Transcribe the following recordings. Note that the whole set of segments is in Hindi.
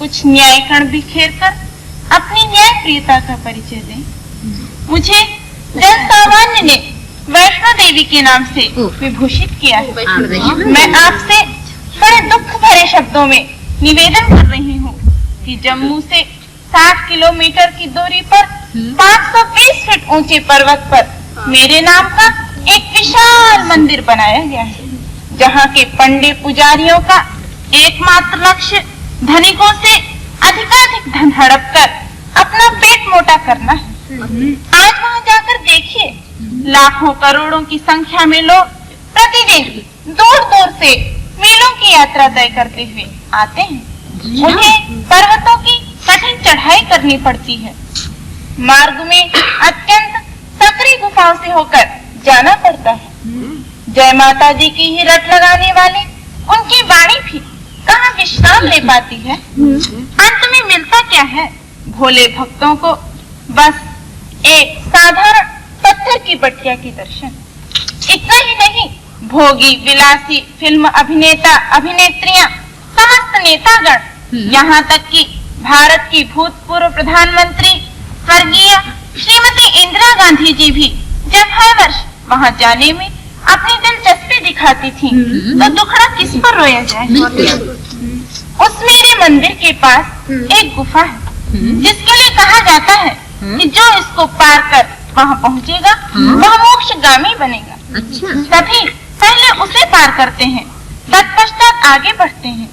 कुछ न्यायकण बिखेर कर अपनी न्याय प्रियता का परिचय दें। मुझे जन सामान्य ने वैष्णो देवी के नाम से विभूषित किया है। मैं आपसे बड़े दुख भरे शब्दों में निवेदन कर रही हूँ कि जम्मू से 60 किलोमीटर की दूरी पर 520 फीट ऊंचे पर्वत पर मेरे नाम का एक विशाल मंदिर बनाया गया है, जहाँ के पंडित पुजारियों का एकमात्र लक्ष्य धनिकों से अधिकाधिक धन हड़प कर अपना पेट मोटा करना है। आज वहाँ जाकर देखिए, लाखों करोड़ों की संख्या में लोग प्रतिदिन दूर दूर से मीलों की यात्रा तय करते हुए आते हैं। उन्हें पर्वतों की कठिन चढ़ाई करनी पड़ती है। मार्ग में अत्यंत सकरी गुफाओं से होकर जाना पड़ता है। जय माता जी की ही रट लगाने वाले उनकी वाणी भी कहाँ विश्राम ले पाती है। अंत में मिलता क्या है भोले भक्तों को? बस एक साधारण पत्थर की बटिया की दर्शन। इतना ही नहीं, भोगी विलासी फिल्म अभिनेता अभिनेत्रियां, समस्त नेतागण, यहाँ तक कि भारत की भूतपूर्व प्रधानमंत्री स्वर्गीय श्रीमती इंदिरा गांधी जी भी जब हर वर्ष वहाँ जाने में अपनी दिलचस्पी दिखाती थी, तो दुखड़ा किस पर रोया जाए। उस मेरे मंदिर के पास एक गुफा है, जिसके लिए कहा जाता है कि जो इसको पार कर वहाँ पहुँचेगा वह मोक्षगामी बनेगा। तभी पहले उसे पार करते हैं, तत्पश्चात आगे बढ़ते हैं।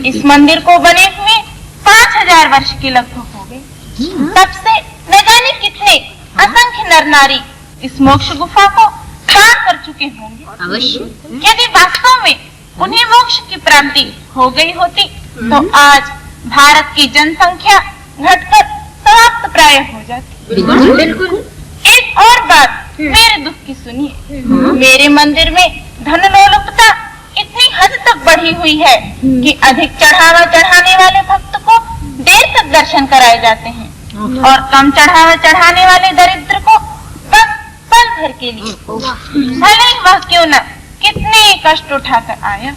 इस मंदिर को बने हुए 5000 वर्ष के लगभग हो गए। तब से न जाने कितने असंख्य नर नारी इस मोक्ष गुफा को पार कर चुके होंगे। अवश्य। यदि वास्तव में उन्हें मोक्ष की प्राप्ति हो गई होती, तो आज भारत की जनसंख्या घटकर समाप्त प्राय हो जाती। बिल्कुल। एक और बात मेरे दुख की सुनिए। मेरे मंदिर में धनलोलुपता इतनी हद तक बढ़ी हुई है कि अधिक चढ़ावा चढ़ाने वाले भक्त को देर तक दर्शन कराए जाते हैं, और कम चढ़ावा चढ़ाने वाले दरिद्र को बस पल भर के लिए, भले ही वह क्यों न कितने कष्ट उठाकर आया।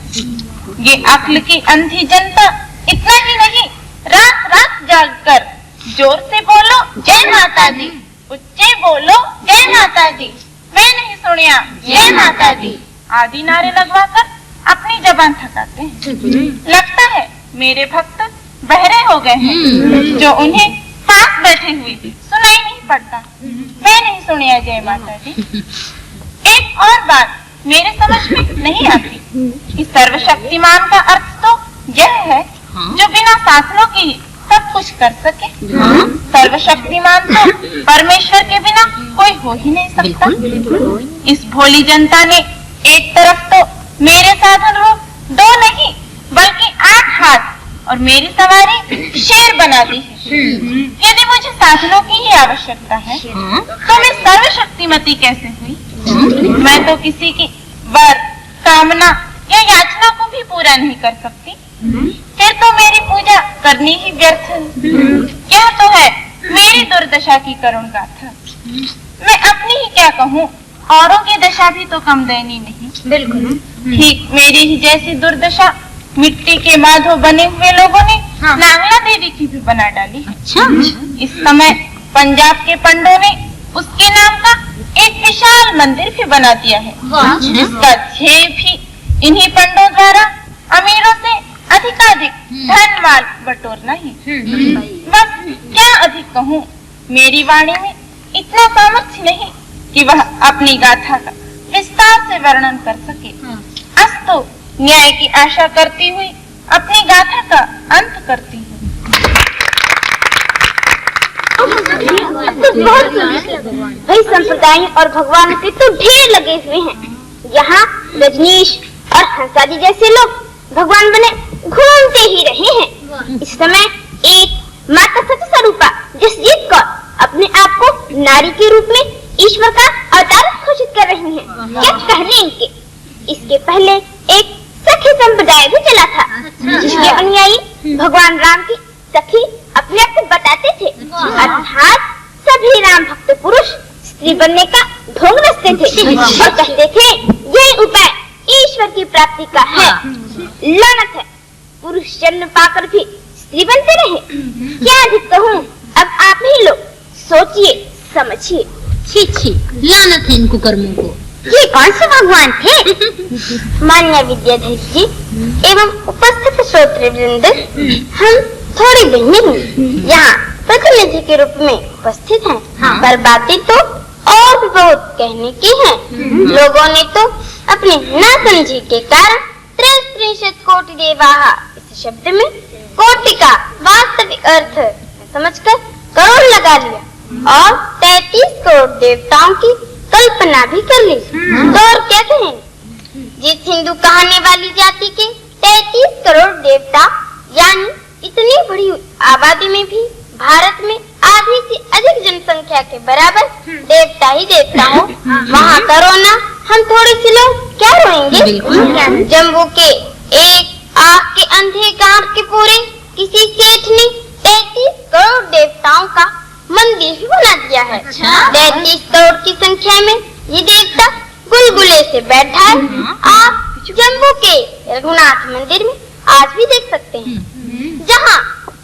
ये अक्ल की अंधी जनता इतना ही नहीं, रात रात जागकर जोर से बोलो जय माता दी, उच्चे बोलो जय माता दी, मैं नहीं सुनिया जय माता दी आदि नारे लगवाकर अपनी जबान थकाते हैं। लगता है मेरे भक्त बहरे हो गए हैं, जो उन्हें पास बैठे हुए सुनाई नहीं पड़ता। मैं नहीं सुनिया जय माता दी। एक और बात मेरे समझ में नहीं आती कि सर्वशक्तिमान का अर्थ तो यह है जो बिना साधनों के सब कुछ कर सके। सर्वशक्तिमान तो परमेश्वर के बिना कोई हो ही नहीं सकता। इस भोली जनता ने एक तरफ तो मेरे साधन रूप 2 नहीं बल्कि 8 हाथ और मेरी सवारी शेर बना दी है। यदि मुझे साधनों की ही आवश्यकता है, तो मैं सर्वशक्तिमती कैसे हुई? मैं तो किसी की वर, कामना या याचना को भी पूरा नहीं कर सकती। फिर तो मेरी पूजा करनी ही व्यर्थ है। यह तो है मेरी दुर्दशा की करुण गाथा। मैं अपनी ही क्या कहूँ, औरों की दशा भी तो कम दयनीय नहीं। बिल्कुल ठीक मेरी ही जैसी दुर्दशा मिट्टी के माधव बने हुए लोगों ने नांगला देवी की भी बना डाली। अच्छा। इस समय पंजाब के पंडों ने उसके नाम का एक विशाल मंदिर भी बना दिया है, जिसका ध्येय भी इन्हीं पंडों द्वारा अमीरों से अधिकाधिक धन माल बटोरना ही। बस क्या अधिक कहूँ, मेरी वाणी में इतना सामर्थ्य नहीं कि वह अपनी गाथा का विस्तार से वर्णन कर सके। अस्तु न्याय की आशा करती हुई अपनी गाथा का अंत करती हूँ। भाई संप्रदाय और भगवान के तो ढेर लगे हुए हैं। यहाँ रजनीश और हंसादी जैसे लोग भगवान बने घूमते ही रहे हैं। इस समय एक माता सती स्वरूपा जसजीत कौर अपने आप को नारी के रूप में ईश्वर का अवतार घोषित कर रही हैं। क्या कहने इनके। इसके पहले एक सखी संप्रदाय भी चला था, जिसके अनुयायी भगवान राम की सखी अपने आप को बताते थे, अर्थात सभी राम भक्त पुरुष स्त्री बनने का ढोंग रचते थे और कहते थे यही उपाय ईश्वर की प्राप्ति का है। लानत है, पुरुष जन्म पाकर भी स्त्री बनते रहे। क्या अधिक कहूँ, अब आप ही लोग सोचिए समझिए। छी छी, लानत है इनको कर्मों को। ये कौन से भगवान थे? मान्य विद्याधर जी एवं उपस्थित श्रोतृवृंद, हम थोड़ी बहनें यहाँ प्रतिनिधि के रूप में उपस्थित हैं। पर बातें तो और भी बहुत कहने की हैं। लोगों ने तो अपने नासमझी के कारण 33 कोटि देवाः इस शब्द में कोटि का वास्तविक अर्थ समझकर करोड़ लगा लिया और 33 करोड़ देवताओं की कल्पना भी कर ली। तो और क्या कहें, जिस हिंदू कहने वाली जाति के 33 करोड़ देवता यानी इतनी बड़ी आबादी में भी भारत में आधी से अधिक जनसंख्या के बराबर देवता ही देवता हो, वहाँ करो ना हम थोड़े से लोग क्या रोएंगे। जम्मू के एक आँख के अंधे गांव के पूरे किसी सेठ ने 33 करोड़ देवताओं का मंदिर भी बना दिया है। 33 करोड़ की संख्या में ये देवता गुलगुले से बैठा है। आप जम्मू के रघुनाथ मंदिर में आज भी देख सकते हैं, जहाँ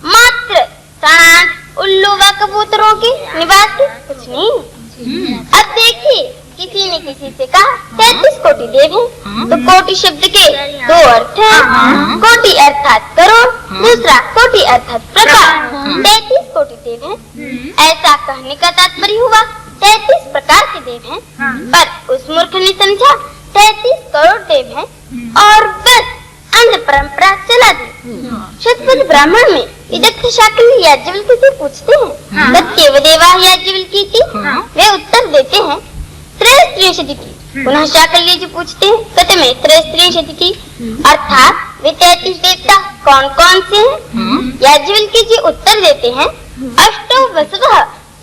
मात्र सांड, उल्लू व कबूतरों के निवास कुछ नहीं। अब देखिए, किसी ने किसी से कहा 33 कोटि देव हैं, तो कोटि शब्द के दो अर्थ हैं। कोटि अर्थात करोड़, दूसरा कोटि अर्थात प्रकार। 33 कोटि देव हैं, ऐसा कहने का तात्पर्य हुआ 33 प्रकार के देव हैं। पर उस मूर्ख ने समझा 33 करोड़ देव हैं और बस अंध परंपरा चला दी। शतपथ ब्राह्मण में विदग्ध शाक्य याज्ञवल्क्य से पूछते हैं तत्केव देवाः याज्ञवल्क्येति, वे उत्तर देते हैं त्रयस्त्रिंशति। पुनः शाक्य जी पूछते हैं कतमे त्रयस्त्रिंशति, अर्थात वे 33 देवता कौन कौन से हैं। याज्ञवल्क्य जी उत्तर देते हैं अष्टौ वसवः,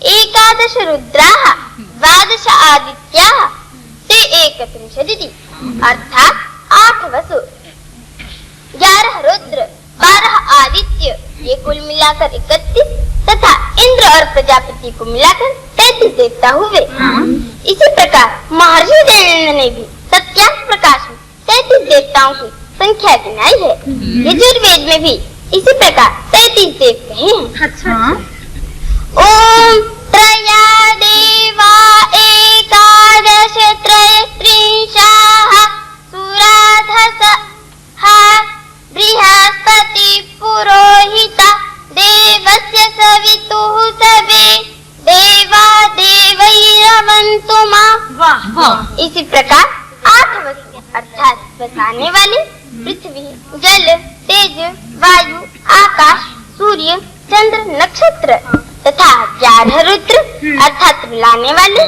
एकादश रुद्राः, द्वादश आदित्याः, ते एकत्रिंशति, अर्थात 8 वसु, 11 रुद्र, 12 आदित्य, ये कुल मिलाकर 31 तथा इंद्र और प्रजापति को मिलाकर 33 देवता हुए। इसी प्रकार महर्षि दयानंद ने भी सत्यार्थ प्रकाश में 33 देवताओं की संख्या गिनाई है। यजुर्वेद में भी इसी प्रकार 33 देव कहे हैं। ओम त्रया देवा एकादश त्रयस्त्रिंशाः सुराधसः बृहस्पति पुरोहिता देवस्य सवितुः सवे देवा देवैरवन्तु मां। इसी प्रकार 8 वस्तु अर्थात बसाने वाले पृथ्वी, जल, तेज, वायु, आकाश, सूर्य, चंद्र, नक्षत्र तथा 11 रुद्र अर्थात बुलाने वाले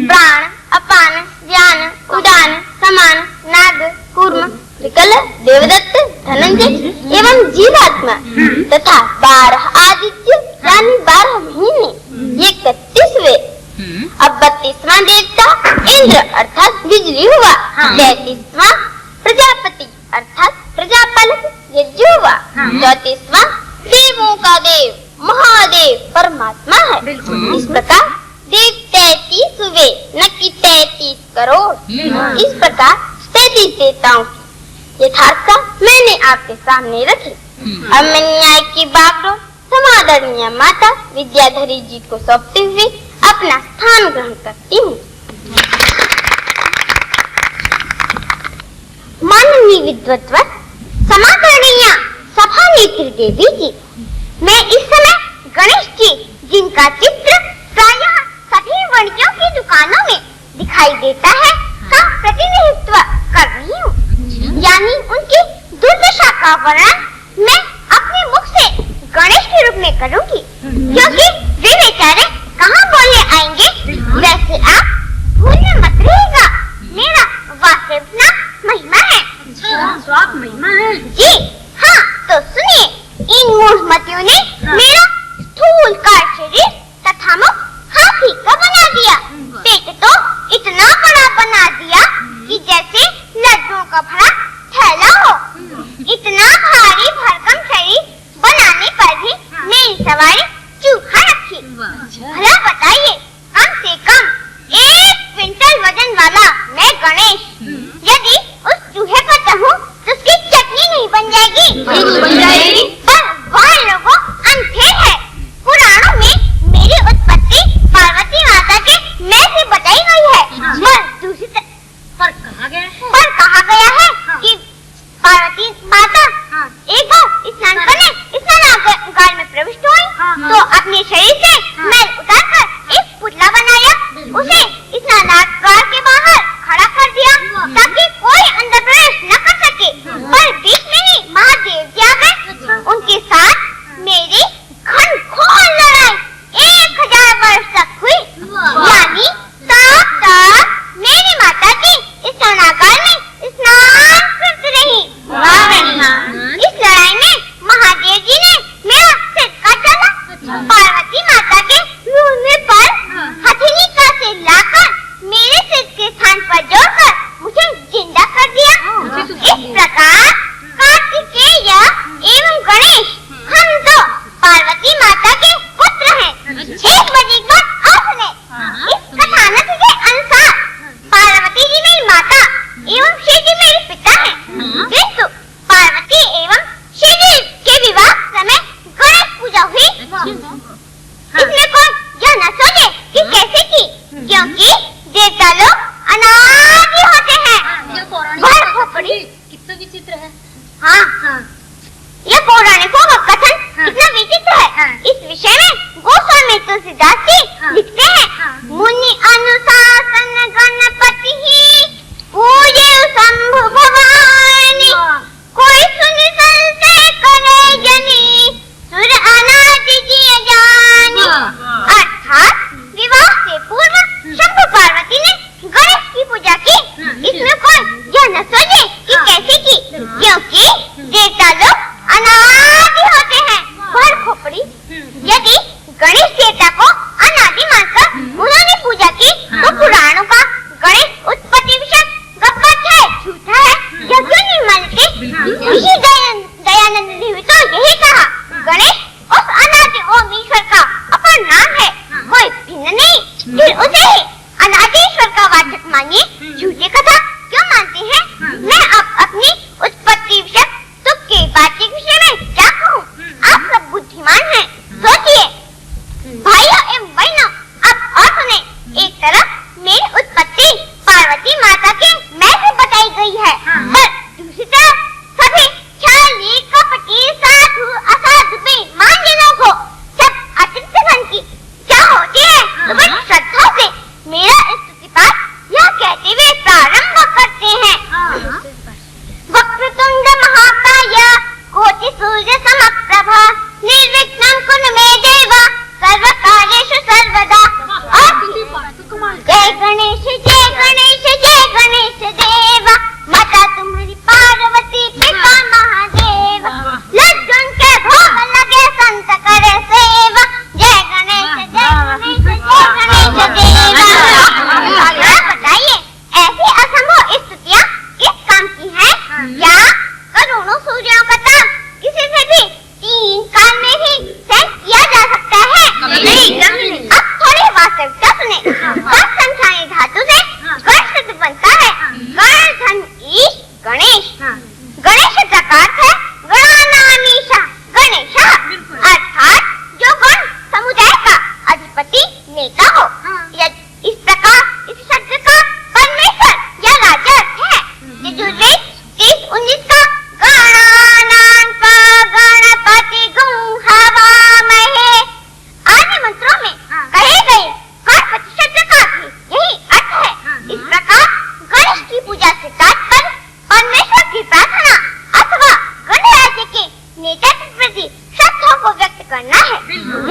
प्राण, अपान, व्यान, उदान, समान, नाग, कूर्म, त्रिकल, देवदत्त, धनंजय एवं जीवात्मा तथा 12 आदित्य यानी 12 महीने, ये 31वें। अब 32वां देवता इंद्र अर्थात बिजली हुआ। 33वां प्रजापति अर्थात प्रजापालक यज्ञ हुआ। 34वां देवों का देव महादेव परमात्मा है। इस प्रकार देव 33वें न कि 33 करोड़। इस प्रकार 33 देवताओं की यथार्थता मैंने आपके सामने रखी। अब मैं न्याय की बागडोर समादरणीय माता विद्याधरी जी को सौंपते हुए अपना स्थान ग्रहण करती हूँ। माननीय विद्वत्व समाकरणीय सभा नेत्री देवी जी, मैं इस समय गणेश जी, जिनका चित्र प्रायः सभी वाणिज्यों की दुकानों में दिखाई देता है, का प्रतिनिधित्व कर रही हूँ। यानी उनकी दुर्दशा का वर्णन मैं अपने मुख से गणेश के रूप में करूँगी, क्योंकि वे बेचारे कहाँ बोलने आएंगे। वैसे आप भूलने मत रहिएगा, मेरा वास्तविक नाम महिमा है। स्वाप महिमा है जी हाँ, तो सुनिए, इन मूढ़मतियों ने मेरा स्थूल कार शरीर तथा मुख हाथी का बना दिया, पेट तो इतना बड़ा बना दिया कि जैसे लड्डुओं का भरा थैला हो। इतना भारी भरकम शरीर बनाने पर भी मेरी सवारी चूहा रखी। भला बताइए, कम से कम 1 क्विंटल वजन वाला मैं गणेश, यदि उस चूहे पर चढ़ूं तो उसकी चटनी नहीं बन जाएगी। पर वह लोगों अंधेर है। पुराणों में मेरी उत्पत्ति पार्वती माता के मैं से बताई गई है, पर दूसरी पर कहा गया है कि पार्वती माता एक बार स्नान करने स्नानागार में प्रविष्ट हुई, तो अपने शरीर से मैल उतारकर एक पुतला बनाया, उसे स्नानागार के बाहर खड़ा कर दिया ताकि कोई अंदर प्रवेश न कर सके। पर बीच में ही महादेव जी आ गए। उनके साथ मेरी घनघोर लड़ाई 1000 वर्ष तक हुई। यानी तब मेरी माता जी स्नानागार में स्नान करती रही। इस लड़ाई में महादेव जी ने मेरा सिर काटा था। पार्वती माता के मुंह पर हथेली का सिर लाकर मेरे सिर के स्थान पर जोड़कर मुझे जिंदा कर दिया। इस प्रकार कार्तिकेय एवं गणेश हम दो पार्वती माता के पुत्र हैं। एक बड़ी बात और सुने, इस कथानक के अनुसार पार्वती जी मेरी माता एवं शिव जी मेरे पिता हैं, किंतु पार्वती एवं शिव जी के विवाह समय गणेश पूजा हुई। इसमें कोई यह न सोचे कि कैसे की, क्योंकि देवता लोग अनादि होते हैं। वह खोपड़ी कितना विचित्र है। हाँ, यह पौराणिकों का कथन कितना विचित्र है। इस विषय में गोस्वामी तुलसीदास जी लिखते हैं, मुनि अनुशासन गणपति ही पूजे शंभु भवानी, कोई सुनि संशय करे जनी, सुर अनादि जिय जानी। अर्थात विवाह से पूर्व शंभु पार्वती ने गणेश की पूजा की। इसमें कोई यह न सोचे कि कैसे की, क्योंकि देवता लोग अनादि होते हैं। पर खोपड़ी, यदि गणेश देवता को अनादि मानकर उन्होंने पूजा की, तो पुराणों का गणेश उत्पत्ति विषय गप्पा है, झूठा है। यह क्यों नहीं मानते? ऋषि दयानंद ने भी तो यही कहा, गणेश उस अनादि ओम ईश्वर का अपर नाम है, कोई भिन्न नहीं। फिर उसे ही अनादि ईश्वर का वाचक मानिए, झूठी कथा क्यों मानते हैं? मैं अब अपनी उत्पत्ति विषय तुक के वाचक विषय में क्या कहूँ? आप सब बुद्धिमान हैं, सोचिए। भाइयों एवं बहनों, अब और सुने। एक तरफ मेरी उत्पत्ति पार्वती माता के मैं से बताई गई है, पर दूसरी तरफ सभी छली कपटी साधु असाधु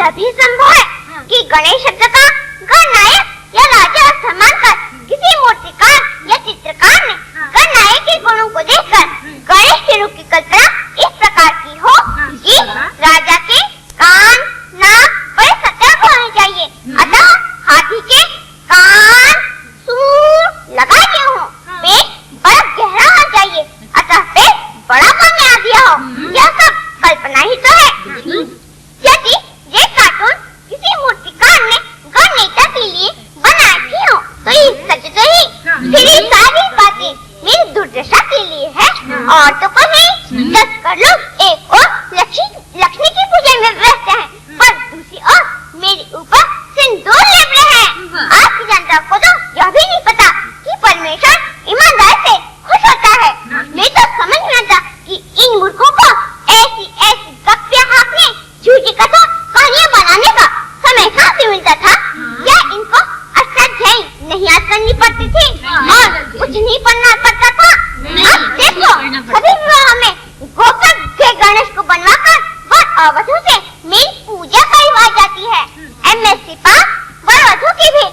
तभी संभव है कि गणेश शब्द का गणनायक या राजा सम्मान कर किसी मूर्तिकार या चित्रकार ने गणनायक के गुणों को देखकर गणेश के रूप की कल्पना इस प्रकार की हो कि राजा के कान, नाक बड़े सतर्क होने चाहिए, अतः हाथी के कान, सूंड लगाए हो, पेट बड़ा गहरा होना चाहिए, अतः पेट बड़ा करने आ दिया हो। यह सब कल्पना ही तो है। यदि ये कार्टून किसी मूर्तिकार ने गणनेता के लिए बनाए भी हो तो ये सच तो ही, फिर ये सारी बातें मेरी दुर्दशा के लिए है और तो कुछ नहीं। 10 कर लोग एक और लक्ष्मी की पूजा में व्यस्त हैं, पर दूसरी ओर मेरे ऊपर सिंदूर लेप रहे हैं। आज की जनता को तो यह भी नहीं पता कि परमेश्वर ईमानदार से खुश होता है। मैं तो समझ नहीं आता कि इन मूर्खों को ऐसी गप्पियां हाँकने, झूठी कथा कहानियां बनाने का समय कहाँ से मिलता था? क्या इनको अष्टाध्यायी नहीं याद करनी पड़ती थी और कुछ नहीं पढ़ना पड़ता था? अब देखो, सभी विवाह में गोकर के गणेश को बनवाकर वर और वधू से मेरी पूजा करवाई जाती है। एमएससी पास वर वधू की भी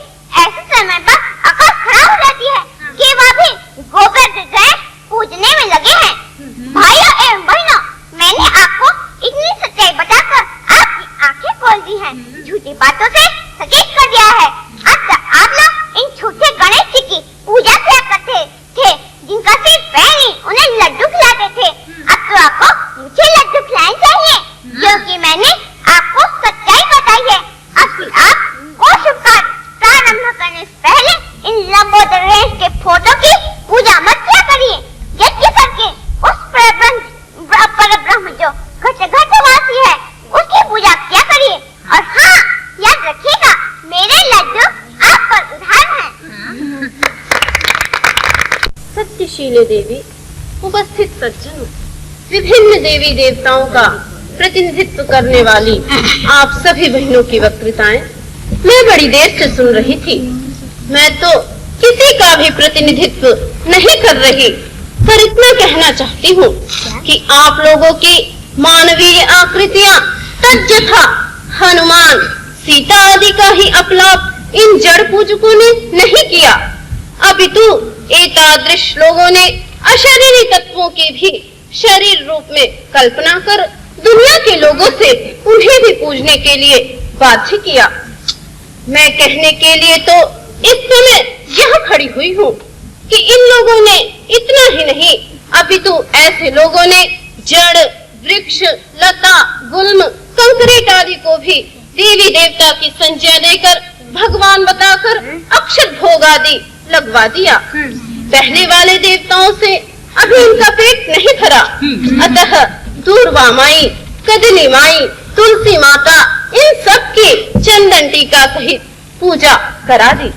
ऐसे समय पर अकल खराब हो जाती है कि वह भी गोबर के गणेश पूजने में लगे हैं। भाइयों एवं बहनों, मैंने आपको इतनी सच्चाई बताकर आपकी आंखें खोल दी हैं, झूठी बातों से सचेत कर दिया है। अब तक आप लोग इन छोटे गणेश जी की पूजा किया करते थे, जिनका सिर्फ पैर ही उन्हें लड्डू खिलाते थे। अब तो आपको मुझे लड्डू खिलाने चाहिए, क्योंकि मैंने आपको सच्चाई बताई है। अब आप को शुभ कार्य प्रारंभ करने से पहले इन लंबोदर गणेश के फोटो की पूजा मत किया करिए। यज्ञ करके उस परब्रह्म जो घट वासी है उसकी पूजा किया करिए। और हाँ, याद रखिएगा, मेरे लड्डू आप पर उधार हैं। सत्यशीले देवी, उपस्थित सज्जनों, विभिन्न देवी देवताओं का प्रतिनिधित्व करने वाली आप सभी बहनों की वक्तृताएं मैं बड़ी देर से सुन रही थी। मैं तो किसी का भी प्रतिनिधित्व नहीं कर रही, पर इतना कहना चाहती हूँ कि आप लोगों की मानवीय आकृतियाँ तज्जथा हनुमान, सीता आदि का ही अपलाप इन जड़ पूजकों ने नहीं किया, अपितु एतादृश लोगों ने अशरीरी तत्वों की भी शरीर रूप में कल्पना कर दुनिया के लोगों से उन्हें भी पूजने के लिए बाध्य किया। मैं कहने के लिए तो इस समय यह खड़ी हुई हूँ कि इन लोगों ने इतना ही नहीं, अपितु ऐसे लोगों ने जड़, वृक्ष, लता, गुल्म, कंकरीट आदि को भी देवी देवता की संज्ञा देकर भगवान बताकर अक्षत भोग आदि लगवा दिया। पहले वाले देवताओं से अभी इनका पेट नहीं भरा, अतः दूर्वा माई, कदली माई, तुलसी माता, इन सब की चंदन टीका सहित पूजा करा दी।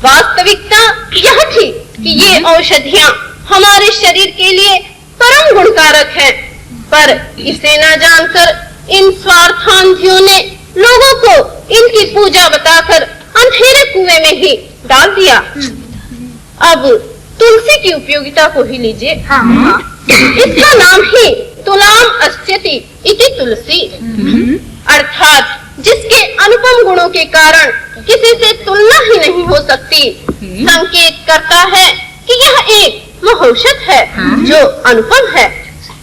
वास्तविकता यह थी कि ये औषधियाँ हमारे शरीर के लिए परम गुणकारक हैं, पर इसे न जानकर इन स्वार्थांधियों ने लोगों को इनकी पूजा बताकर अंधेरे कुएं में ही डाल दिया। अब तुलसी की उपयोगिता को ही लीजिए। इसका नाम ही तुलाम अस्यति इति तुलसी, अर्थात जिसके अनुपम गुणों के कारण किसी से तुलना ही नहीं हो सकती, संकेत करता है कि यह एक महौषध है जो अनुपम है।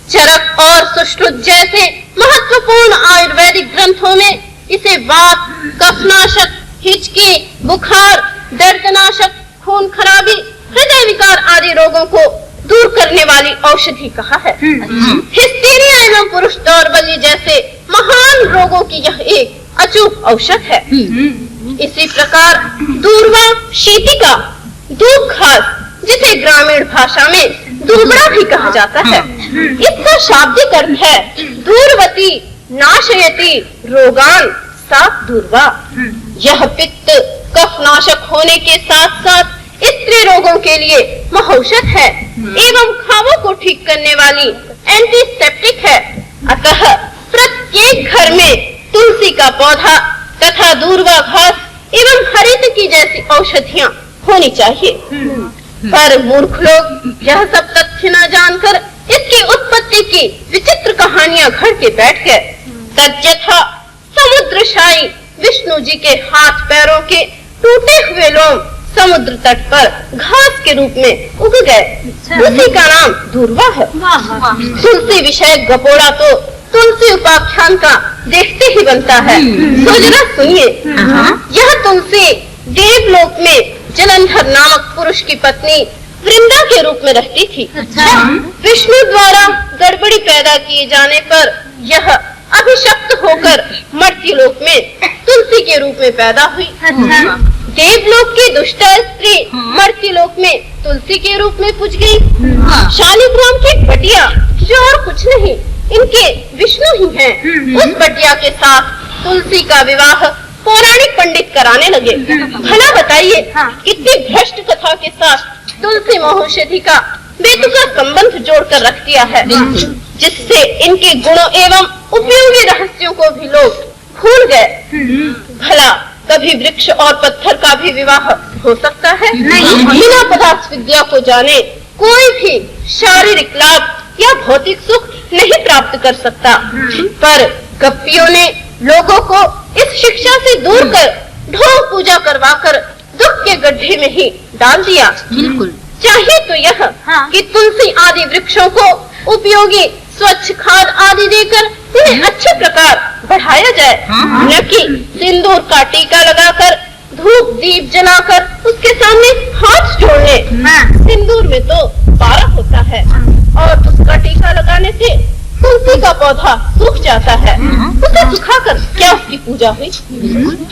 चरक और सुश्रुत जैसे महत्वपूर्ण आयुर्वेदिक ग्रंथों में इसे वात, कफनाशक, हिचकी, बुखार, दर्दनाशक, खून खराबी, हृदय विकार आदि रोगों को दूर करने वाली औषधि कहा है। हिस्टीरिया एवं पुरुष दौर्बल्य जैसे महान रोगों की यह एक अचूक औषध है। इसी प्रकार दूर्वा शीतिका, धूप घास, जिसे ग्रामीण भाषा में दूबड़ा भी कहा जाता है, इसका शाब्दिक अर्थ है दूरवती, नाशयति, रोगान, साफ दूर्वा। यह पित्त कफनाशक होने के साथ साथ स्त्री रोगों के लिए महौषध है एवं घावों को ठीक करने वाली एंटीसेप्टिक है। अतः प्रत्येक घर में तुलसी का पौधा तथा दूर्वा घास एवं हरित की जैसी औषधियाँ होनी चाहिए। पर मूर्ख लोग यह सब तथ्य न जानकर इसकी उत्पत्ति की विचित्र कहानियां घड़ के बैठ गए। तज्जथा समुद्रशाही विष्णु जी के हाथ पैरों के टूटे हुए लोम समुद्र तट पर घास के रूप में उग गए। उसी का नाम धुर्वा है। तुलसी विषय गपोड़ा तो तुलसी उपाख्यान का देखते ही बनता है। तो जरा सुनिए, यह तुलसी देवलोक में जलंधर नामक पुरुष की पत्नी वृंदा के रूप में रहती थी। विष्णु द्वारा गड़बड़ी पैदा किए जाने पर यह अभिशप्त होकर मर्त्य लोक में तुलसी के रूप में पैदा हुई। देवलोक की दुष्ट स्त्री मर्त्य लोक में तुलसी के रूप में पूज गई। शालिग्राम की बटिया जो और कुछ नहीं, इनके विष्णु ही हैं। उस बटिया के साथ तुलसी का विवाह पौराणिक पंडित कराने लगे। भला बताइए, इतनी भ्रष्ट कथा के साथ तुलसी महौषधि का बेतुका संबंध जोड़कर रख दिया है, जिससे इनके गुणों एवं उपयोगी रहस्यों को भी लोग भूल गए। भला कभी वृक्ष और पत्थर का भी विवाह हो सकता है? बिना पदार्थ विद्या को जाने कोई भी शारीरिक लाभ या भौतिक सुख नहीं प्राप्त कर सकता। पर गप्पियों ने लोगों को इस शिक्षा से दूर कर ढोंग पूजा करवाकर दुख के गड्ढे में ही डाल दिया। चाहिए तो यह कि तुलसी आदि वृक्षों को उपयोगी स्वच्छ खाद आदि देकर उन्हें अच्छे प्रकार बढ़ाया जाए, न कि सिंदूर का टीका लगाकर धूप दीप जलाकर उसके सामने हाथ जोड़ने। सिंदूर में तो 12 होता है और उसका टीका लगाने से तुलसी का पौधा सूख जाता है। उसे सुखाकर क्या उसकी पूजा हुई?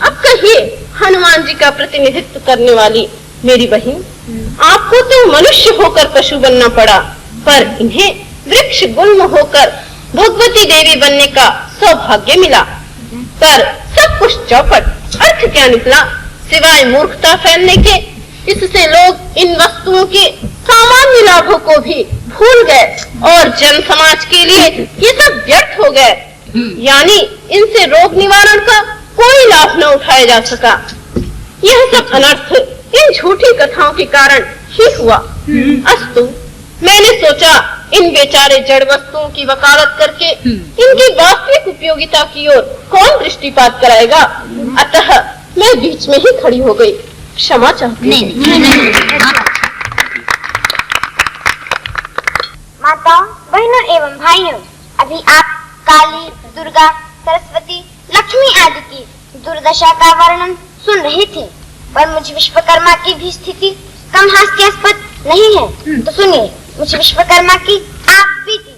अब कहिए, हनुमान जी का प्रतिनिधित्व करने वाली मेरी बहन, आपको तो मनुष्य होकर पशु बनना पड़ा, पर इन्हें वृक्ष गुल्म होकर भगवती देवी बनने का सौभाग्य मिला। पर सब कुछ चौपट, अर्थ क्या निकला सिवाय मूर्खता फैलने के। इससे लोग इन वस्तुओं के सामान्य लाभों को भी भूल गए और जन समाज के लिए ये सब व्यर्थ हो गए। यानी इनसे रोग निवारण का कोई लाभ न उठाया जा सका। यह सब अनर्थ इन झूठी कथाओं के कारण ही हुआ। अस्तु, मैंने सोचा इन बेचारे जड़ वस्तुओं की वकालत करके इनकी वास्तविक उपयोगिता की ओर कौन दृष्टिपात कराएगा। अतः मैं बीच में ही खड़ी हो गई। क्षमा चाहती हूँ। माताओं, बहनों एवं भाइयों, अभी आप काली, दुर्गा, सरस्वती, लक्ष्मी आदि की दुर्दशा का वर्णन सुन रहे थे, पर मुझ विश्वकर्मा की भी स्थिति कम हास्यास्पद नहीं है। तो सुनिए, मुझ विश्वकर्मा की आप बीती।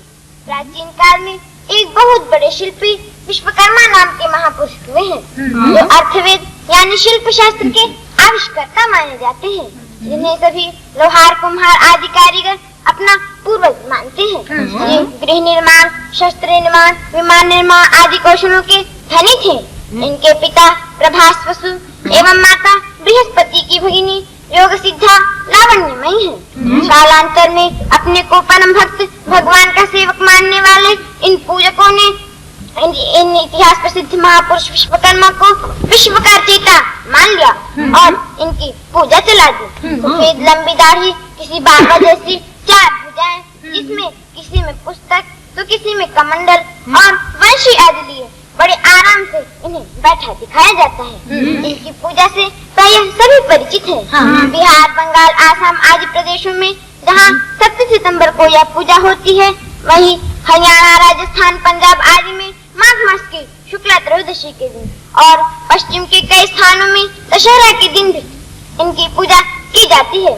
प्राचीन काल में एक बहुत बड़े शिल्पी विश्वकर्मा नाम के महापुरुष हुए हैं, जो अर्थवेद यानी शिल्प शास्त्र के आविष्कर्ता माने जाते हैं, जिन्हें सभी लोहार, कुम्हार आदि कारीगर अपना पूर्वज मानते हैं। ये गृह निर्माण, शस्त्र निर्माण, विमान निर्माण आदि कौशलों के धनी थे। इनके पिता प्रभास वसु एवं माता बृहस्पति की भगिनी योग सिद्धा लावण्यमयी है। कालांतर में अपने को परम भक्त भगवान का सेवक मानने वाले इन पूजकों ने इन इतिहास प्रसिद्ध महापुरुष विश्वकर्मा को विश्वकर्ता मान लिया और इनकी पूजा चला दी। सफेद लंबी दाढ़ी, किसी बाबा जैसी 4 भुजाएं, जिसमें किसी में पुस्तक तो किसी में कमंडल और वंशी आदि लिए बड़े आराम से इन्हें बैठा दिखाया जाता है। इनकी पूजा से प्रायः सभी परिचित हैं। बिहार, बंगाल, आसाम आदि प्रदेशों में जहाँ 7 सितंबर को यह पूजा होती है, वहीं हरियाणा, राजस्थान, पंजाब आदि में माघ मास की शुक्ला त्रयोदशी के दिन और पश्चिम के कई स्थानों में दशहरा के दिन भी इनकी पूजा की जाती है।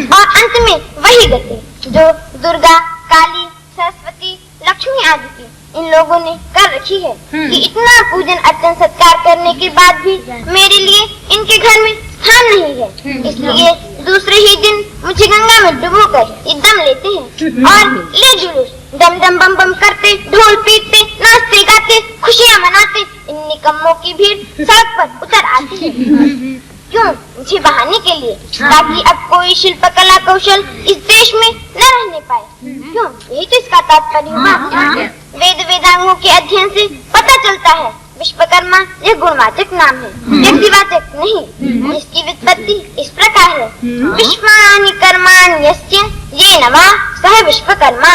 और अंत में वही गति जो दुर्गा, काली, सरस्वती, लक्ष्मी आदि की इन लोगों ने कर रखी है कि इतना पूजन अर्चन सत्कार करने के बाद भी मेरे लिए इनके घर में स्थान नहीं है। इसलिए दूसरे ही दिन मुझे गंगा में डुबोकर ये दम लेते हैं और ले जुलूस दम दम बम बम करते, ढोल पीटते, नाचते गाते, खुशियाँ मनाते इन निकम्मों की भीड़ सड़क पर उतर आती है। क्यों? मुझे बहाने के लिए, ताकि अब कोई शिल्प कला कौशल इस देश में न रहने पाए। क्यों? यही तो इसका तात्पर्य हुआ। वेद वेदांगों के अध्ययन से पता चलता है विश्वकर्मा यह गुणवाचक नाम है, व्यक्तिवाचक नहीं। इसकी व्युत्पत्ति इस प्रकार है, विश्वानि कर्माणि यस्य येन वा सः विश्वकर्मा,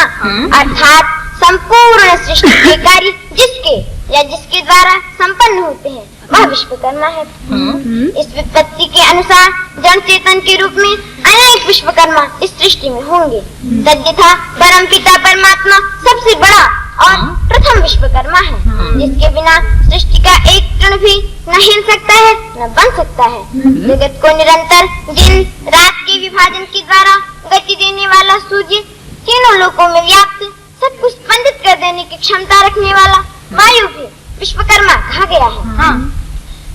अर्थात संपूर्ण सृष्टि के कार्य जिसके या जिसके द्वारा संपन्न होते हैं वह विश्वकर्मा है। इस विपत्ति के अनुसार जन चेतन के रूप में अनेक विश्वकर्मा इस सृष्टि में होंगे। तद्यथा परमपिता परमात्मा सबसे बड़ा और प्रथम विश्वकर्मा है, जिसके बिना सृष्टि का एक कण भी न हिल सकता है न बन सकता है। जगत को निरंतर दिन रात के विभाजन के द्वारा गति देने वाला सूर्य, तीनों लोकों में व्याप्त सब कुछ स्पंदित कर देने की क्षमता रखने वाला वायु भी विश्वकर्मा कहा गया है।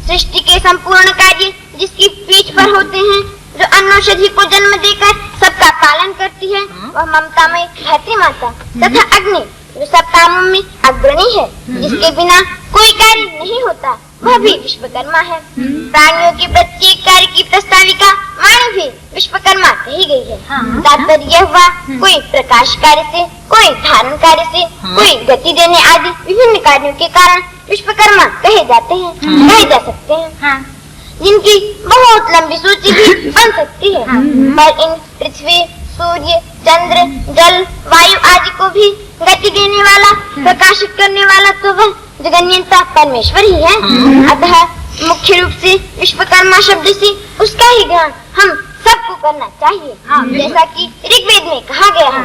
सृष्टि के संपूर्ण कार्य जिसकी पीठ पर होते हैं, जो अन्नौषधि को जन्म देकर सबका पालन करती है, वह ममतामय धरती माता तथा अग्नि जो सब कामों में अग्रणी है, जिसके बिना कोई कार्य नहीं होता, वह भी विश्वकर्मा है। प्राणियों के प्रत्येक कार्य की प्रस्ताविका वाणी भी विश्वकर्मा कही गई है। तात्पर्य यह हुआ, कोई प्रकाश कार्य से, कोई धारण कार्य से, कोई गति देने आदि विभिन्न कार्यों के कारण विश्वकर्मा कहे जाते हैं, कहे जा सकते हैं, जिनकी बहुत लंबी सूची भी बन सकती है। पर इन पृथ्वी, सूर्य, चंद्र, जल, वायु आदि को भी गति देने वाला, प्रकाशित करने वाला तो वह जगन्यता परमेश्वर ही है। अतः मुख्य रूप से विश्वकर्मा शब्द से उसका ही ग्रहण हम सबको करना चाहिए। जैसा कि ऋग्वेद में कहा गया है,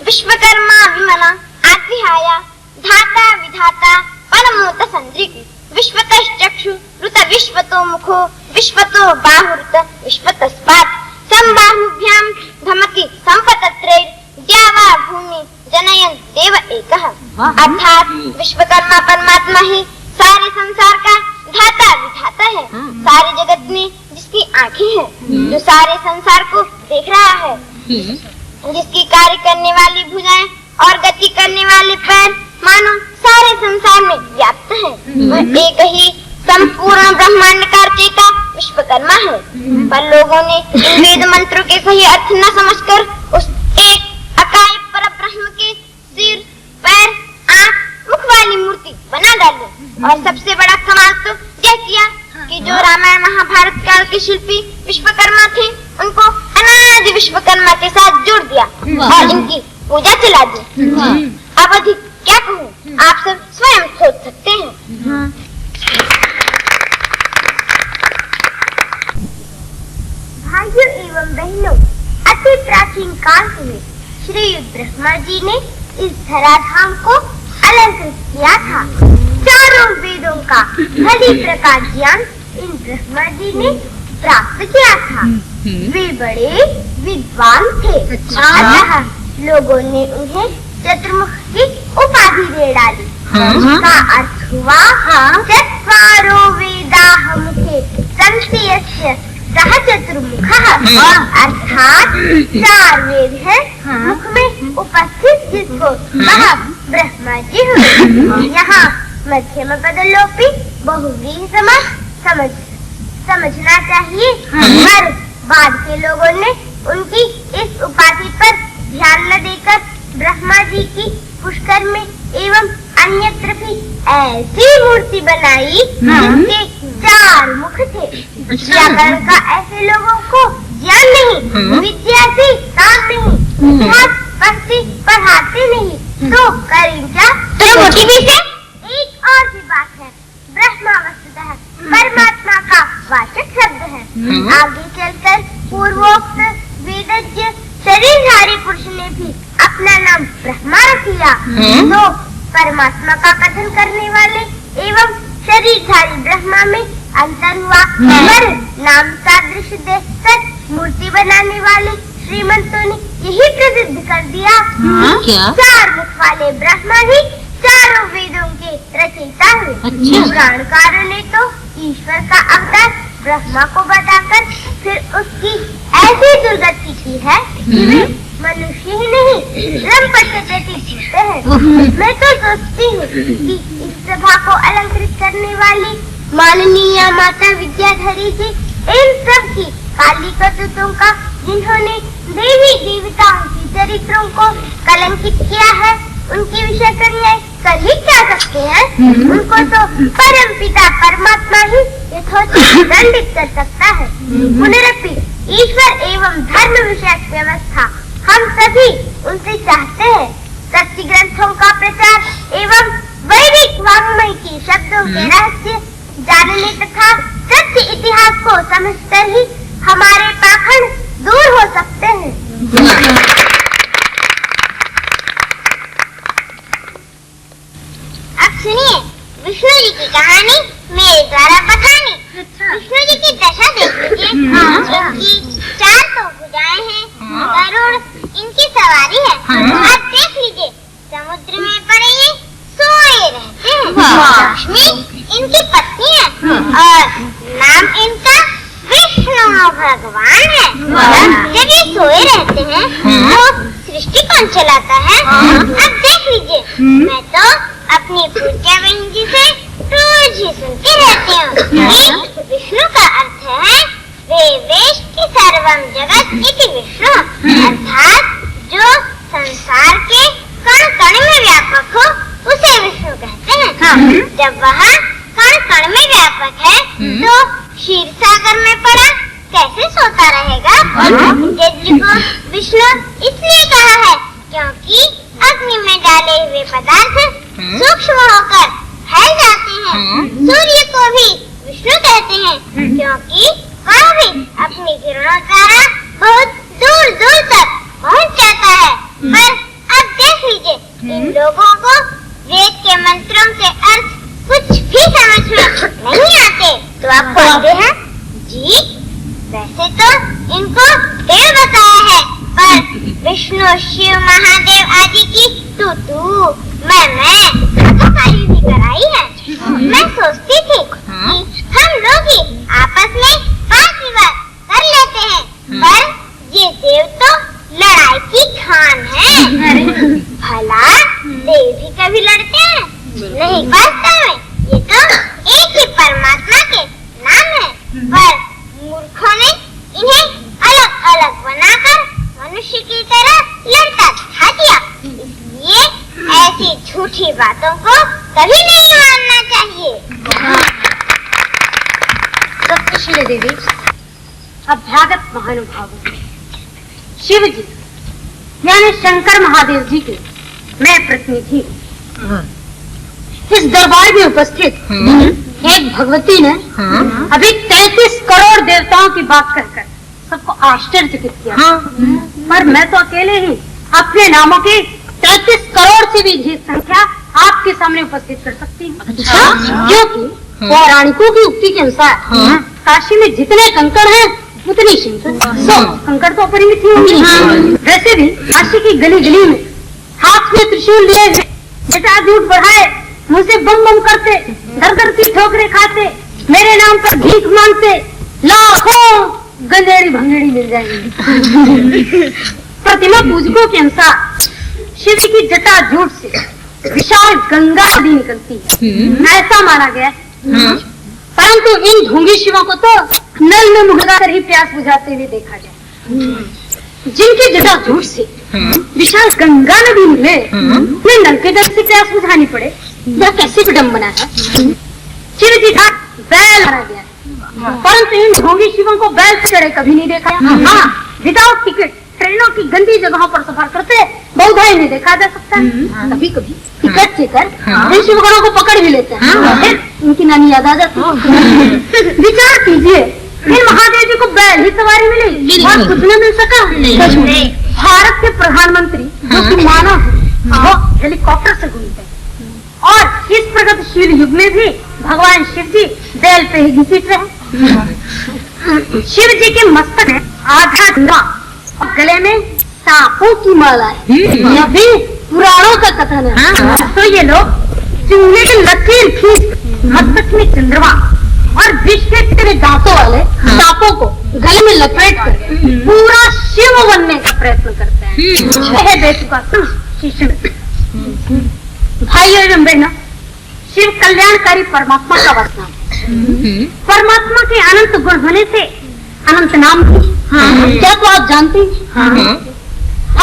विश्वकर्मा विमना आत्विहाया धाता विधाता परमोत संदृक विश्वतश्चक्षु ऋत विश्वतो मुखो विश्वतो बाहुरुत विश्वतस्पात् संबाहुभ्याम धमति संपतत्रैर् द्यावा भूमि जनयन् देव एकः। अर्थात विश्वकर्मा परमात्मा ही सारे संसार का धाता विधाता है। सारे जगत में जिसकी आंखें हैं, जो सारे संसार को देख रहा है, जिसकी कार्य करने वाली भुजाएं और गति करने वाले पैर मानो सारे संसार में व्याप्त है, वह एक ही संपूर्ण ब्रह्मांड का रचयिता विश्वकर्मा है। पर लोगों ने इन वेद मंत्रों के सही अर्थ न समझकर उस एक अकाय पर ब्रह्म के सिर, पैर, आँख, मुख वाली मूर्ति बना डाली। और सबसे बड़ा कमाल तो यह किया कि जो रामायण महाभारत काल के शिल्पी विश्वकर्मा थे, उनको अनादि विश्वकर्मा के साथ जोड़ दिया और इनकी पूजा चला दी। अब अधिक क्या कहूँ, आप सब स्वयं सोच सकते हैं। भाइयों एवं बहनों, अति प्राचीन काल में श्री ब्रह्मा जी ने इस धराधाम को अलंकृत किया था। चारों वेदों का भली प्रकार ज्ञान इन ब्रह्मा जी ने प्राप्त किया था। वे बड़े विद्वान थे। अतः लोगों ने उन्हें चतुर्मुख की उपाधि दे डाली। इसका अर्थ हुआ, चत्वारो वेदाः मुखे सन्ति यस्य सः चतुर्मुखः। अर्थात चार वेद हैं मुख में उपस्थित, जिसको वह ब्रह्मा जी हुए। यहाँ मध्यम पदलोपी बहुव्रीहि समास समझना चाहिए। पर बाद के लोगों ने उनकी इस उपाधि पर ध्यान न देकर ब्रह्मा जी की पुष्कर में एवं अन्यत्र भी ऐसी मूर्ति बनाई जिसके चार मुख थे। व्याकरण का ऐसे लोगों को ज्ञान नहीं, विद्या से काम नहीं, पढ़ते पढ़ाते नहीं, तो करें क्या? तो मोटी भी से एक और भी बात है, ब्रह्मा वस्तुतः परमात्मा का वाचक शब्द है। आगे चलकर पूर्वोक्त वेदज्ञ शरीरधारी पुरुष ने भी अपना नाम ब्रह्मा रख लिया। तो परमात्मा का कथन करने वाले एवं शरीरधारी ब्रह्मा में अंतर हुआ। पर नाम सादृश्य देखकर मूर्ति बनाने वाले श्रीमंतों ने यही प्रसिद्ध कर दिया, चार मुख वाले ब्रह्मा ही चारों वेदों के रचयिता हुए। पुराणकारों ने तो ईश्वर का अवतार ब्रह्मा को बताकर फिर उसकी ऐसी दुर्गति की है कि वे मनुष्य ही नहीं लंपट से प्रतीत होते हैं। मैं तो सोचती हूँ कि इस सभा को अलंकृत करने वाली माननीय माता विद्याधरी जी इन सब की काली करतूतों का, जिन्होंने देवी देवताओं के चरित्रों को कलंकित किया है, उनके विषय पर न्याय कर ही क्या सकते हैं? उनको तो परम पिता परमात्मा ही यथोचित दंडित कर सकता है। पुनरपि ईश्वर एवं धर्म विषयक व्यवस्था हम सभी उनसे चाहते हैं। सत्य ग्रंथों का प्रचार एवं वैदिक वाङ्मय की वेदों के रहस्य जानने तथा सत्य इतिहास को समझकर ही हमारे पाखंड दूर हो सकते हैं। अब सुनिए विष्णु जी की कहानी मेरे द्वारा बखानी। विष्णु जी की दशा देख लीजिए, इनकी 4 तो भुजाएं हैं, गरुड़ इनकी सवारी है। अब देख लीजिए समुद्र में पड़े ये सोए रहते हैं। लक्ष्मी इनकी पत्नी है और नाम इनका विष्णु भगवान है। जब ये सोए रहते हैं तो सृष्टि कौन चलाता है? अब देख लीजिए, मैं तो अपनी पूज्य बहन जी से रोज ही सुनती रहती हूँ। विष्णु का अर्थ है वे वेश की सर्वम जगत इति विष्णु, अर्थात जो संसार के कण कण में व्यापक हो उसे विष्णु कहते हैं। जब वह कण कण में व्यापक है तो क्षीर सागर में पड़ा कैसे सोता रहेगा? यज्ञ को विष्णु इसलिए कहा है क्योंकि अग्नि में डाले हुए पदार्थ सूक्ष्म होकर फैल जाते हैं। सूर्य को भी विष्णु कहते हैं क्योंकि वह भी अपनी किरणों द्वारा बहुत दूर दूर तक पहुंच जाता है। पर अब देख लीजिए इन लोगों को वेद के मंत्रों के अर्थ कुछ भी समझ में नहीं आते। तो आप कहते हैं जी वैसे तो इनको देव बताया है, पर विष्णु शिव महादेव आदि की तू मैं हाथापाई भी कराई है। मैं सोचती थी कि हम लोग ही आपस में बात विवाद कर लेते हैं, पर ये देव तो लड़ाई की खान है। भला देव भी कभी लड़ते हैं? नहीं, वास्तव में ये तो एक ही परमात्मा के नाम है, पर मूर्खों ने इन्हें अलग अलग बनाकर मनुष्य की तरह लड़ता दिखा दिया। इसलिए ऐसी झूठी बातों को कभी नहीं मानना चाहिए। सत्यशील देवी, अभ्यागत महानुभाव शिव जी यानी शंकर महादेव जी के मैं प्रतिनिधि हूँ। इस दरबार में उपस्थित एक भगवती ने अभी 33 करोड़ देवताओं की बात कहकर सबको आश्चर्यचकित किया, पर मैं तो अकेले ही अपने नामों की 33 करोड़ से भी अधिक संख्या आपके सामने उपस्थित कर सकती हूँ। क्योंकि पौराणिकों की उक्ति के अनुसार काशी में जितने कंकड़ हैं उतनी कंकड़ तो अपरिमित ही होंगी। वैसे भी काशी की गली गली में हाथ में त्रिशूल लिए बेटा झूठ बढ़ाए मुझसे बम बम करते दर दर की ठोकरें खाते मेरे नाम पर भीख मांगते लाखों गंजेड़ी भंगेड़ी मिल जाएंगी। प्रतिमा पूजकों के अनुसार शिव की जटा झूठ से विशाल गंगा नदी निकलती है, ऐसा माना गया है। परंतु इन ढोंगी शिवों को तो नल में मुँह लगाकर ही प्यास बुझाते हुए देखा जाए। जिनकी जटा झूठ से विशाल गंगा नदी मिले, उन्हें नल के जल से प्यास बुझानी पड़े, यह कैसे विडम्बना है। शिव जी का बैल मारा गया, परंतु इन ढोंगी शिवों को बैल से चढ़े कभी नहीं देखा। हाँ, विदाउट टिकट ट्रेनों की गंदी जगहों पर सफर करते बहुधा ही नहीं देखा जा सकता। कभी कभी टिकट लेकर इन शिवगणों को पकड़ भी लेते हैं, फिर उनकी नानी याद आ जाती है। विचार कीजिए, इन महादेव जी को बैल ही सवारी मिली और कुछ न मिल सका। भारत के प्रधानमंत्री जो कि मानव है वो हेलीकॉप्टर से घूमते हैं, और इस प्रगतिशील युग में भी भगवान शिव जी बैल पे ही घसीट रहे। शिव जी के मस्तक में आधा गंगा और गले में सांपों की माला है। यह भी पुराणों का कथन है। तो ये लोग चूहे की लकीर खींच मस्तक में चंद्रमा और विष के तेरे दांतों वाले सांपों को गले में लपेट कर पूरा शिव बनने का प्रयत्न करते हैं। यह बेचुका शिष्य भाइयों एवं बहनों, शिव कल्याणकारी परमात्मा का वरदान। परमात्मा के अनंत गुण होने से अनंत नाम क्या तो आप जानते हैं।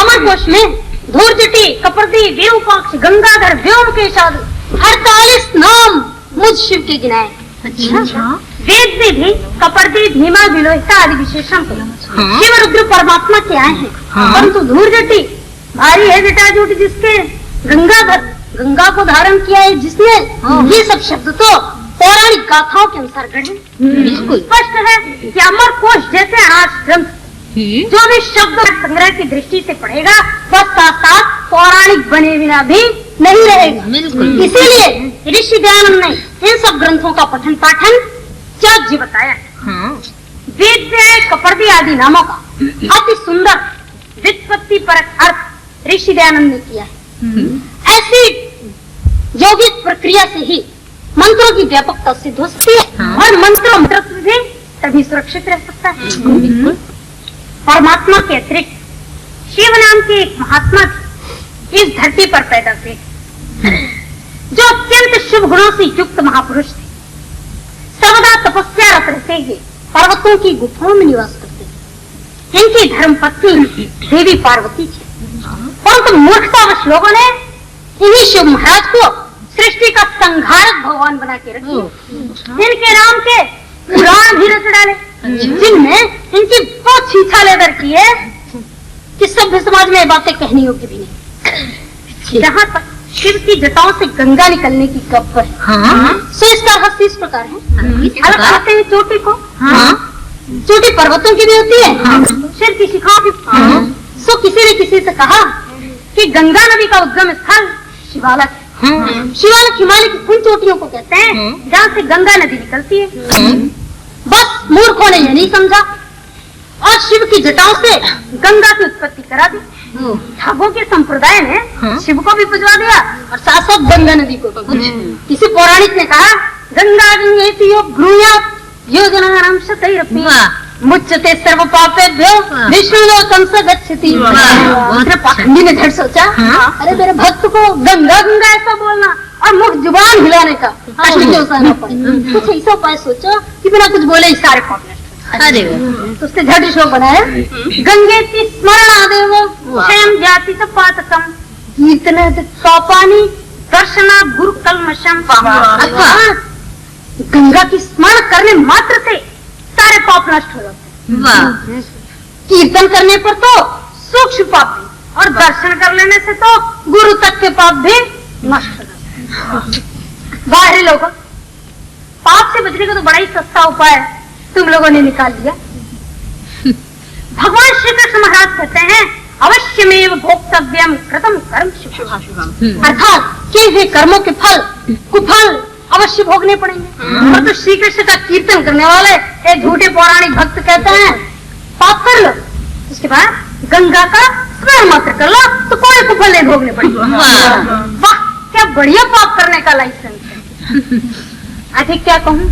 अमर कोश में धूर्जटी, कपर्दी, विरूपाक्ष, गंगाधर, व्योमकेश आदि 48 नाम मुझ शिव के गिनाए। अच्छा, वेद में भी कपर्दी, भीमा, विलोहिता आदि विशेषण शिव रुद्र परमात्मा के आए हैं। परंतु धूर्जटी भारी है बेटा झूठ जिसके, गंगाधर गंगा को धारण किया है जिसने, ये सब शब्द तो पौराणिक गाथाओं के अनुसार गढ़े। बिल्कुल स्पष्ट है कि अमर कोश जैसे आज ग्रंथ जो भी शब्द संग्रह की दृष्टि से पढ़ेगा वह साथ साथ पौराणिक बने बिना भी नहीं रहेगा। बिल्कुल इसीलिए ऋषि दयानंद ने इन सब ग्रंथों का पठन पाठन त्याज्य बताया है। वेद कपर्दी आदि नामों का अति सुंदर व्युत्पत्ति परक अर्थ ऋषि दयानंद ने किया है। ऐसी यौगिक प्रक्रिया से ही मंत्रों की व्यापकता सिद्ध हो सकती है और मंत्र भी तभी सुरक्षित रह सकता है। परमात्मा के अतिरिक्त शिव नाम के एक महात्मा इस धरती पर पैदा हुए जो अत्यंत शुभ गुणों से युक्त महापुरुष थे। सर्वदा तपस्या रत रहते हुए पर्वतों की गुफाओं में निवास करते थे। इनकी धर्म पत्नी देवी पार्वती थी, परंतु मूर्खतावश लोगों ने इन्हीं शिव महाराज को सृष्टि का संहारक भगवान बना के रख दिया। इनके नाम के पुराण भी रच डाले जिनमें इनकी बहुत छीछा लेदर की है कि सभ्य समाज में बातें कहनी योग्य भी नहीं। जहाँ तक शिव की जटाओं से गंगा निकलने की गप है, सो इसका रहस्य इस प्रकार है। अलग कहते हैं चोटी को, चोटी पर्वतों की भी होती है, शिव की शिखाओं की। सो किसी ने किसी से कहा कि गंगा नदी का उद्गम स्थल शिवालक है। शिवालक हिमालय की उन चोटियों को कहते हैं जहाँ से गंगा नदी निकलती है। बस मूर्खों ने यह नहीं समझा और शिव की जटाओं से गंगा की उत्पत्ति करा दी। ठगों के संप्रदाय ने शिव को भी पुजवा दिया और साथ साथ गंगा नदी को। किसी पौराणिक ने कहा गंगा गंगेति यो ब्रूयात् योजनानां शतैरपि मुच्यते सर्व पापेभ्यो विष्णुलोकं स गच्छति। पाखंडी ने झट सोचा, अरे मेरे भक्त को गंगा गंगा ऐसा बोलना और मुख जुबान हिलाने का कष्ट क्यों सहना पड़े। कुछ ऐसा उपाय सोचो कि बिना कुछ बोले ही सारे पाप नष्ट हो जाए। तो उसने झट श्लोक बनाया, गंगेति स्मरणादेव क्षयं जाति स पातकम् कीर्तनात् पापानि दर्शनात् गुरु कल्मषम्। गंगा की स्मरण करने मात्र से सारे पाप नष्ट हो जाते हैं। कीर्तन करने पर तो सूक्ष्म पाप भी और दर्शन कर लेने से तो गुरु तक के पाप भी नष्ट हो जाते हैं। बाहरी लोगों, पाप से बचने का तो बड़ा ही सस्ता उपाय तुम लोगों ने निकाल दिया। भगवान श्री कृष्ण महाराज कहते हैं अवश्यमेव भोक्तव्यम कृतम कर्म शुभम, अर्थात किए हुए कर्मों के फल कुफल अवश्य भोगने पड़ेंगे। और तो श्री कृष्ण का कीर्तन करने वाले एक झूठे पौराणिक भक्त कहते हैं पाप कर लो, उसके बाद गंगा का स्मरण मात्र कर लो तो कोई कुफल नहीं भोगने पड़ेगा। वाह, क्या बढ़िया पाप करने का लाइसेंस है। अधिक क्या कहूँ,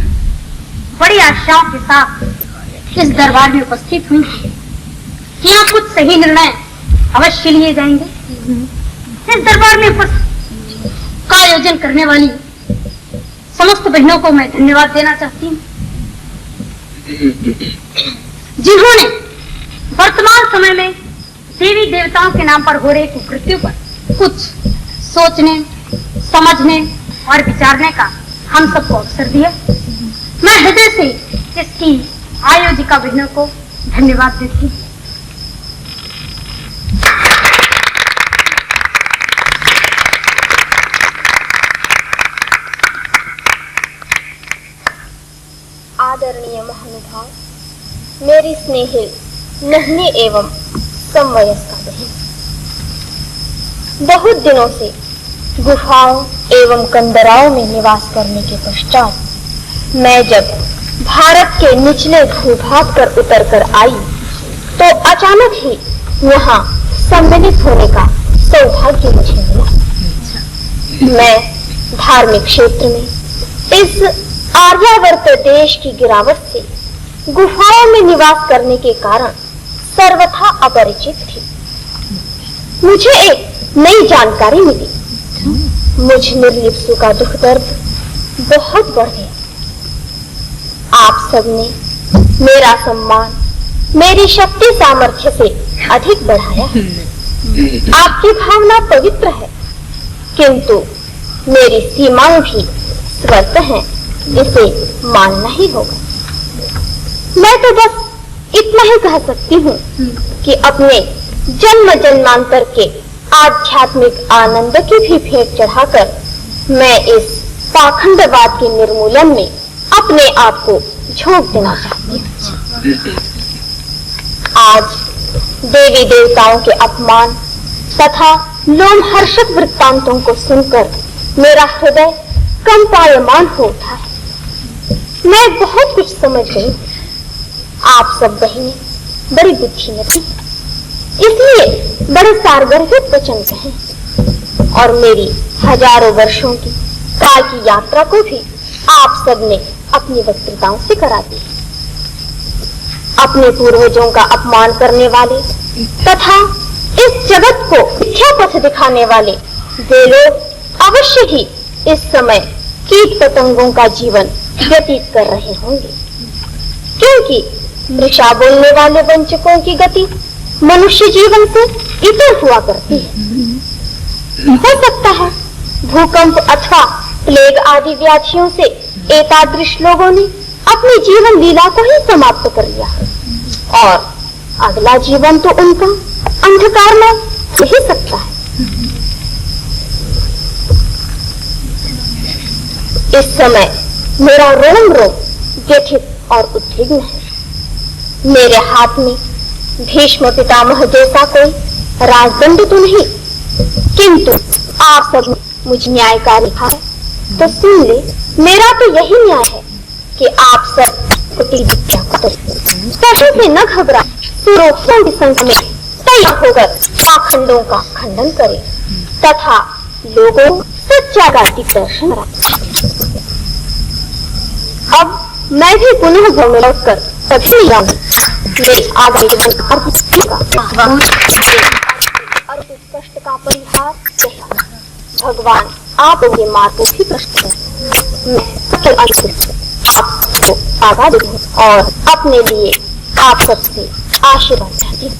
बड़ी आशाओं के साथ इस दरबार में उपस्थित हुई कि यहाँ कुछ सही निर्णय अवश्य लिए जाएंगे। इस दरबार में का आयोजन करने वाली समस्त बहनों को मैं धन्यवाद देना चाहती हूँ, जिन्होंने वर्तमान समय में देवी देवताओं के नाम पर हो रही कुकृत्यों पर कुछ सोचने, समझने और विचारने का हम सबको अवसर दिया। मैं हृदय से इसकी आयोजिका बहनों को धन्यवाद देती हूँ। आदरणीय महानुभाव, मेरी स्नेहिल नन्ही एवं समवयस्का बहन, बहुत दिनों से गुफाओं एवं कंदराओं में निवास करने के पश्चात मैं जब भारत के निचले भूभाग पर उतर कर आई तो अचानक ही यहाँ सम्मिलित होने का सौभाग्य मुझे मिला। मैं धार्मिक क्षेत्र में इस आर्यावर्त देश की गिरावट से गुफाओं में निवास करने के कारण सर्वथा अपरिचित थी। मुझे एक नई जानकारी मिली। मुझ निर्लिप्सु का दुख दर्द बहुत बढ़ गया। आप सबने मेरा सम्मान मेरी शक्ति सामर्थ्य से अधिक बढ़ाया है। आपकी भावना पवित्र है, किंतु मेरी सीमाएं भी स्वस्थ हैं, इसे मानना ही होगा। मैं तो बस इतना ही कह सकती हूँ कि अपने जन्म जन्मांतर के आध्यात्मिक आनंद की भी भेंट चढ़ाकर मैं इस पाखंडवाद के निर्मूलन में अपने आप को झोंक देना चाहती हूँ। आज देवी देवताओं के अपमान तथा लोमहर्षक वृत्तांतों को सुनकर मेरा हृदय कंपायमान हो उठा है। मैं बहुत कुछ समझ गई। आप सब बहनें बड़ी बुद्धिमती, इसलिए बड़े सारगर्भित वचन कहें और मेरी हजारों वर्षों की काल की यात्रा को भी आप सब ने अपनी वक्तृताओं से करा दी। अपने पूर्वजों का अपमान करने वाले तथा इस जगत को मिथ्या पथ दिखाने वाले वे लोग अवश्य ही इस समय कीट पतंगों का जीवन व्यतीत कर रहे होंगे, क्योंकि मृषा बोलने वाले वंचकों की गति मनुष्य जीवन से इतर हुआ करती है। हो सकता है भूकंप अथवा प्लेग आदि व्याधियों से एकादृश लोगों ने अपनी जीवन लीला को ही समाप्त कर लिया है और अगला जीवन तो उनका अंधकार में हो ही सकता है। इस समय मेरा रोम रोम व्यथित और उद्विग्न है। मेरे हाथ में भीष्म पितामह जैसा कोई राजदंड तो नहीं, किंतु आप सब मुझ न्याय का लिखा है तो सुन ले। मेरा तो यही न्याय है कि आप सब कुटिल विद्या कहीं से न घबरा, सुरोखों की संख्या में तैयार होकर पाखंडों का खंडन करें तथा लोगों सच्चा का दिग्दर्शन करें। अब मैं भी पुनः भव में लौटकर सभी जानूं मेरे आगामी जीवन अर्पित कष्ट का परिहार कैसा। भगवान आप उनके मार्ग को भी प्रश्न करें। मैं आपको आगा दूं और अपने लिए आप सबसे आशीर्वाद चाहती हूँ।